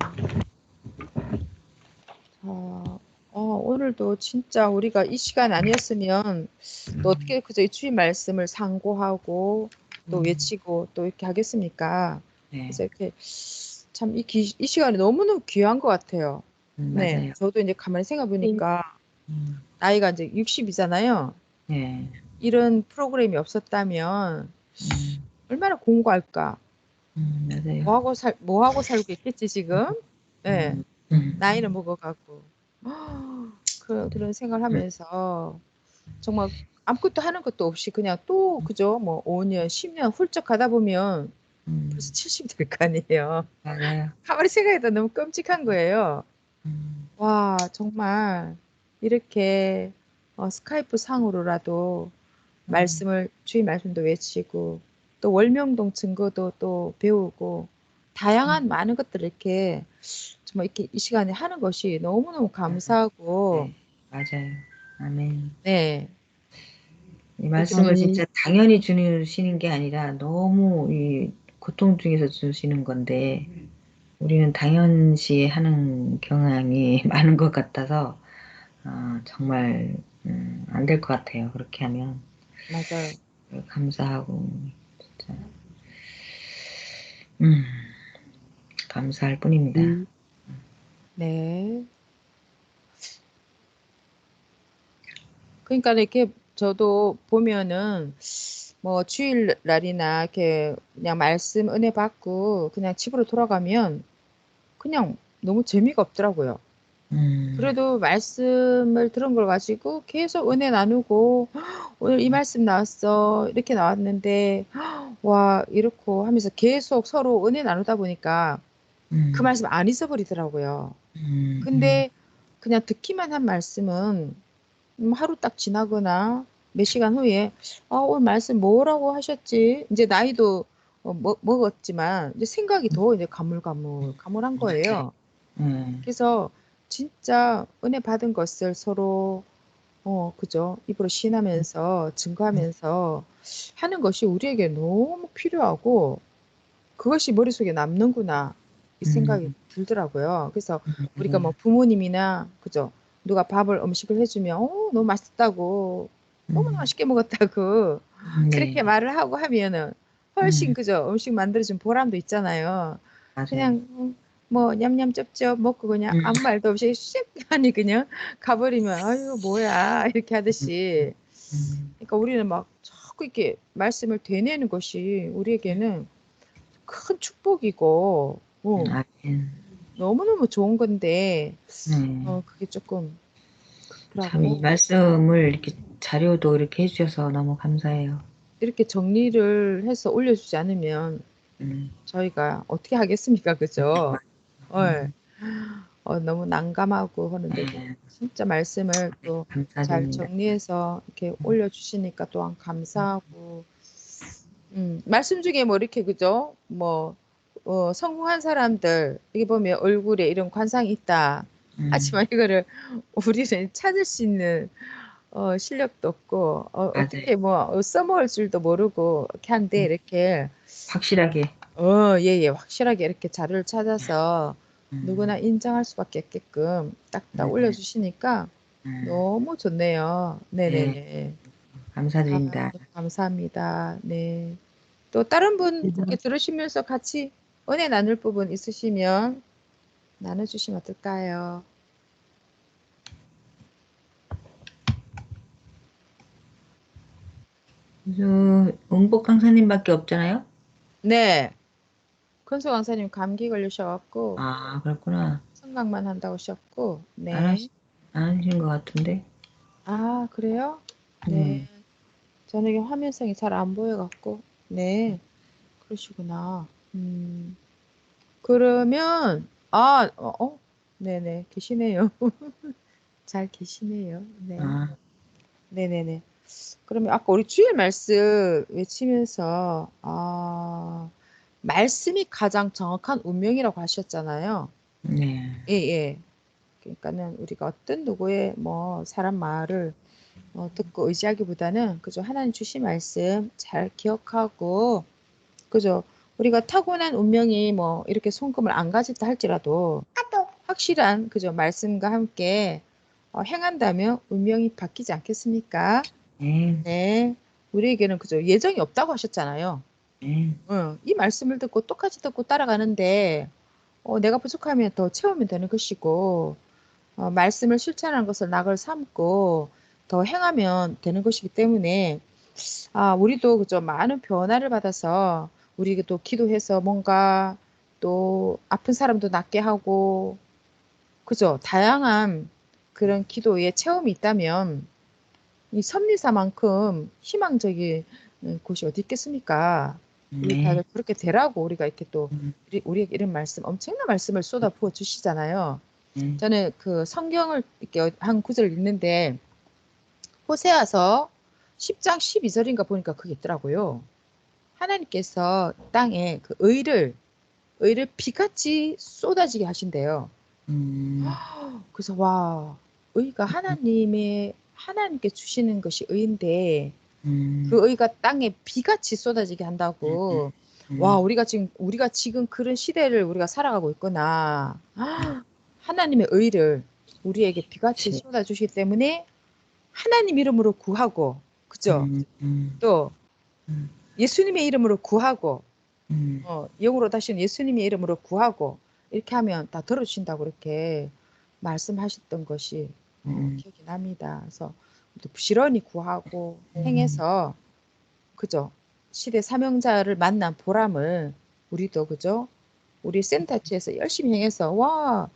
오늘도 진짜 우리가 이 시간 아니었으면 또 어떻게 그저 이 주의 말씀을 상고하고 또 외치고 또 이렇게 하겠습니까? 네. 그래서 이렇게 참 이 시간이 너무너무 귀한 것 같아요. 네, 맞아요. 저도 이제 가만히 생각해 보니까 나이가 이제 60이잖아요. 네. 이런 프로그램이 없었다면 얼마나 공고할까? 맞아요. 뭐 하고 살고 있겠지 지금? 네, 나이는 먹어가고 그런 생각을 하면서 정말 아무것도 하는 것도 없이 그냥 또 그죠? 뭐 5년, 10년 훌쩍 가다 보면 벌써 70 될 거 아니에요. 맞아요. 가만히 생각해도 너무 끔찍한 거예요. 와, 정말 이렇게 스카이프 상으로라도 주의 말씀도 외치고 또 월명동 증거도 또 배우고 다양한 많은 것들을 이렇게 정말 이렇게 이 시간에 하는 것이 너무너무 감사하고 네. 맞아요. 아멘. 네. 이 말씀을 진짜 당연히 주시는 게 아니라 너무 이 고통 중에서 주시는 건데 우리는 당연시 하는 경향이 많은 것 같아서 정말 안 될 것 같아요. 그렇게 하면 맞아요. 감사하고 진짜 감사할 뿐입니다. 네. 그러니까 이렇게 저도 보면은 뭐 주일날이나 이렇게 그냥 말씀 은혜 받고 그냥 집으로 돌아가면 그냥 너무 재미가 없더라고요. 그래도 말씀을 들은 걸 가지고 계속 은혜 나누고 오늘 이 말씀 나왔어 이렇게 나왔는데 와 이렇고 하면서 계속 서로 은혜 나누다 보니까 그 말씀 안 잊어버리더라고요. 근데 그냥 듣기만 한 말씀은 하루 딱 지나거나 몇 시간 후에 오늘 말씀 뭐라고 하셨지? 이제 나이도 먹었지만 이제 생각이 더 이제 가물가물한 거예요. 그래서 진짜 은혜 받은 것을 서로 그죠? 입으로 시인하면서 증거하면서 하는 것이 우리에게 너무 필요하고 그것이 머릿속에 남는구나. 이 생각이 들더라고요. 그래서 우리가 뭐 네. 부모님이나 그죠? 누가 밥을 음식을 해주면 너무 맛있다고 너무 맛있게 먹었다고 이렇게 네. 말을 하고 하면은 훨씬 그죠? 음식 만들어준 보람도 있잖아요. 맞아요. 그냥 뭐 냠냠 쩝쩝 먹고 그냥 아무 말도 없이 씩 하니 그냥 가버리면 아유 뭐야 이렇게 하듯이 그러니까 우리는 막 자꾸 이렇게 말씀을 되뇌는 것이 우리에게는 큰 축복이고 아멘. 너무너무 좋은 건데 네. 그게 조금 참 이 그렇더라고. 말씀을 이렇게 자료도 이렇게 해주셔서 너무 감사해요. 이렇게 정리를 해서 올려주지 않으면 음, 저희가 어떻게 하겠습니까, 그죠? 예. 음, 너무 난감하고 하는데도 네. 진짜 말씀을 또 잘 감사드립니다. 정리해서 이렇게 올려주시니까 또한 감사하고 말씀 중에 뭐 이렇게 그죠? 뭐 성공한 사람들 이게 보면 얼굴에 이런 관상이 있다. 하지만 이거를 우리는 찾을 수 있는 실력도 없고 맞아요. 어떻게 뭐 써먹을 줄도 모르고 이렇게 한데 이렇게 확실하게. 예, 확실하게 이렇게 자료를 찾아서 누구나 음, 인정할 수밖에 없게끔 딱딱 네. 올려주시니까 음, 너무 좋네요. 네. 네네네. 아, 감사드립니다. 너무 감사합니다. 네. 또 다른 분 이렇게 들으시면서 같이 은혜 나눌 부분 있으시면 나눠주시면 어떨까요? 은복 강사님밖에 없잖아요? 네. 큰수 강사님 감기 걸리셔갖고 아, 그렇구나. 생각만 한다고 하셨고, 안 네. 하시, 안 하신 것 같은데. 아, 그래요? 네. 네. 저는 이게 화면상이 잘 안 보여갖고, 네. 그러시구나. 그러면, 네네. 계시네요. 잘 계시네요. 네. 아, 네네네. 그러면 아까 우리 주일 말씀 외치면서, 말씀이 가장 정확한 운명이라고 하셨잖아요. 네. 예, 예. 그러니까는 우리가 어떤 누구의 뭐 사람 말을 듣고 의지하기보다는 그죠 하나님 주신 말씀 잘 기억하고 그죠 우리가 타고난 운명이 뭐 이렇게 손금을 안 가졌다 할지라도 확실한 그죠 말씀과 함께 행한다면 운명이 바뀌지 않겠습니까? 네. 네, 우리에게는 그죠 예정이 없다고 하셨잖아요. 네. 이 말씀을 듣고 똑같이 듣고 따라가는데 내가 부족하면 더 채우면 되는 것이고 말씀을 실천하는 것을 낙을 삼고 더 행하면 되는 것이기 때문에 우리도 그죠 많은 변화를 받아서 우리가 또 기도해서 뭔가 또 아픈 사람도 낫게 하고 그죠 다양한 그런 기도의 체험이 있다면 이 섭리사만큼 희망적인 곳이 어디 있겠습니까? 우리 네. 다들 그렇게 되라고 우리가 이렇게 또 음, 우리에게 이런 말씀 엄청난 말씀을 쏟아 부어 주시잖아요. 네. 저는 그 성경을 이렇게 한 구절을 읽는데 호세아서 10장 12절인가 보니까 그게 있더라고요. 하나님께서 땅에 그 의를 비같이 쏟아지게 하신대요. 음, 그래서 와, 의가 하나님께 주시는 것이 의인데 음, 그 의가 땅에 비같이 쏟아지게 음, 한다고. 와, 음, 우리가 지금 그런 시대를 우리가 살아가고 있구나. 하나님의 의를 우리에게 비같이 그치. 쏟아주시기 때문에 하나님 이름으로 구하고, 그죠? 음, 음, 또 음, 예수님의 이름으로 구하고, 음, 영으로 다시는 예수님의 이름으로 구하고, 이렇게 하면 다 들어주신다고 이렇게 말씀하셨던 것이 음, 기억이 납니다. 그래서 또 부지런히 구하고 음, 행해서, 그죠? 시대 사명자를 만난 보람을 우리도, 그죠? 우리 센터치에서 열심히 행해서, 와,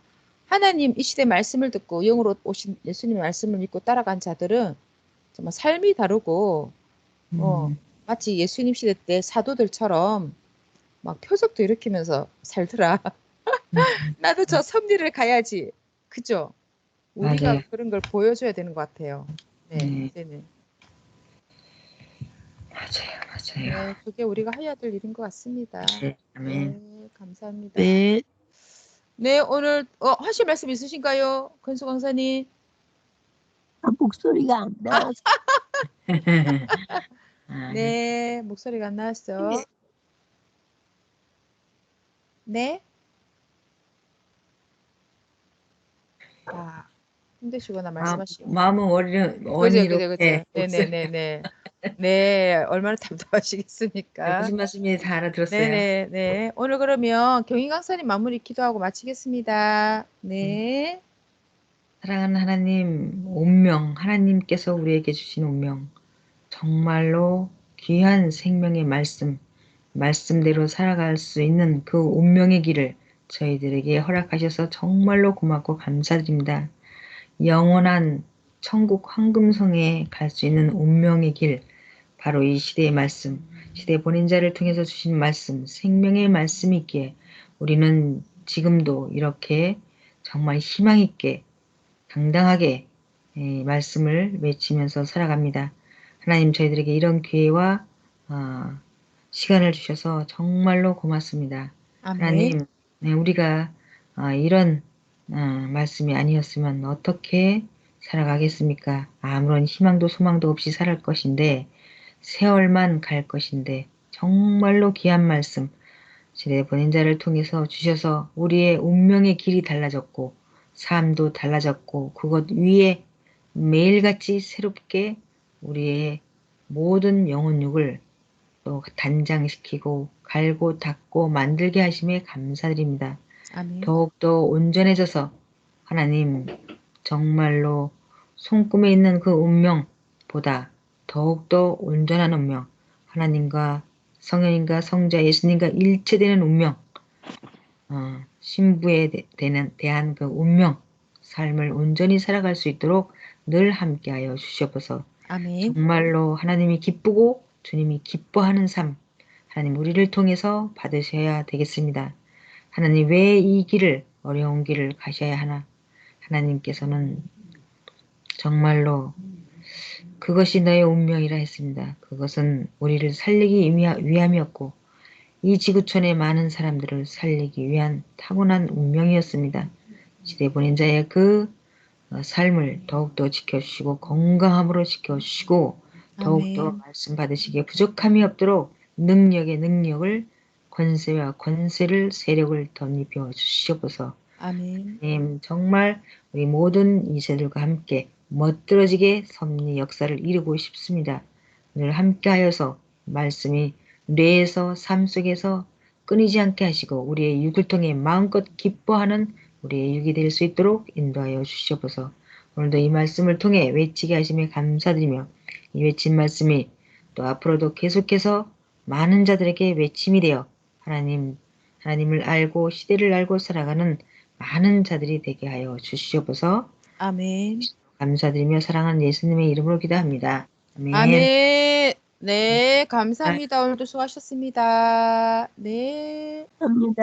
하나님 이 시대 말씀을 듣고 영으로 오신 예수님의 말씀을 믿고 따라간 자들은 정말 삶이 다르고 어, 음, 마치 예수님 시대 때 사도들처럼 막 표적도 일으키면서 살더라. 음, 나도 저 섭리를 가야지. 그죠? 우리가 맞아요. 그런 걸 보여줘야 되는 것 같아요. 네, 네, 이제는. 맞아요, 맞아요. 네, 그게 우리가 해야 될 일인 것 같습니다. 네, 아멘. 네, 감사합니다. 네. 네, 오늘 하실 말씀 있으신가요? 권수 강사님? 목소리가 안 나와서. 아, 네, 목소리가 안 나왔어. 네? 아, 힘드시거나 말씀하시오. 마음은 그죠, 원이로, 그죠, 그죠. 네, 목소리. 네네네네. 네, 얼마나 네, 답답하시겠습니까? 무슨 말씀인지 다 알아들었어요. 네네네. 오늘 그러면 경희 강사님 마무리 기도하고 마치겠습니다. 네. 네. 사랑하는 하나님, 운명, 하나님께서 우리에게 주신 운명, 정말로 귀한 생명의 말씀대로 살아갈 수 있는 그 운명의 길을 저희들에게 허락하셔서 정말로 고맙고 감사드립니다. 영원한 천국 황금성에 갈 수 있는 운명의 길, 바로 이 시대의 말씀, 시대 보낸 자를 통해서 주신 말씀, 생명의 말씀이 있기에 우리는 지금도 이렇게 정말 희망 있게 당당하게 말씀을 외치면서 살아갑니다. 하나님 저희들에게 이런 기회와 시간을 주셔서 정말로 고맙습니다. 아멘. 하나님 네, 우리가 이런 말씀이 아니었으면 어떻게 살아가겠습니까? 아무런 희망도 소망도 없이 살 것인데 세월만 갈 것인데 정말로 귀한 말씀 시대 보낸 자를 통해서 주셔서 우리의 운명의 길이 달라졌고 삶도 달라졌고 그것 위에 매일같이 새롭게 우리의 모든 영혼육을 또 단장시키고 갈고 닦고 만들게 하심에 감사드립니다. 아멘. 더욱더 온전해져서 하나님 정말로 손금에 있는 그 운명보다 더욱더 온전한 운명 하나님과 성령님과 성자 예수님과 일체되는 운명 신부에 대한 그 운명 삶을 온전히 살아갈 수 있도록 늘 함께하여 주시옵소서. 아멘. 정말로 하나님이 기쁘고 주님이 기뻐하는 삶 하나님 우리를 통해서 받으셔야 되겠습니다. 하나님 왜 이 길을 어려운 길을 가셔야 하나 하나님께서는 정말로 그것이 너의 운명이라 했습니다. 그것은 우리를 살리기 위함이었고 이 지구촌의 많은 사람들을 살리기 위한 타고난 운명이었습니다. 시대 보낸 자의 그 삶을 더욱더 지켜주시고 건강함으로 지켜주시고 더욱더 아멘. 말씀 받으시기에 부족함이 없도록 능력의 능력을 권세와 권세를 세력을 덧입혀 주시옵소서. 아멘. 하나님 정말 우리 모든 이세들과 함께 멋들어지게 섭리 역사를 이루고 싶습니다. 늘 함께하여서 말씀이 뇌에서 삶 속에서 끊이지 않게 하시고 우리의 육을 통해 마음껏 기뻐하는 우리의 육이 될 수 있도록 인도하여 주시옵소서. 오늘도 이 말씀을 통해 외치게 하심에 감사드리며 이 외친 말씀이 또 앞으로도 계속해서 많은 자들에게 외침이 되어 하나님을 알고 시대를 알고 살아가는 많은 자들이 되게 하여 주시옵소서. 아멘. 감사드리며 사랑하는 예수님의 이름으로 기도합니다. 아멘. 아멘. 네, 감사합니다. 오늘도 수고하셨습니다. 네. 합니다.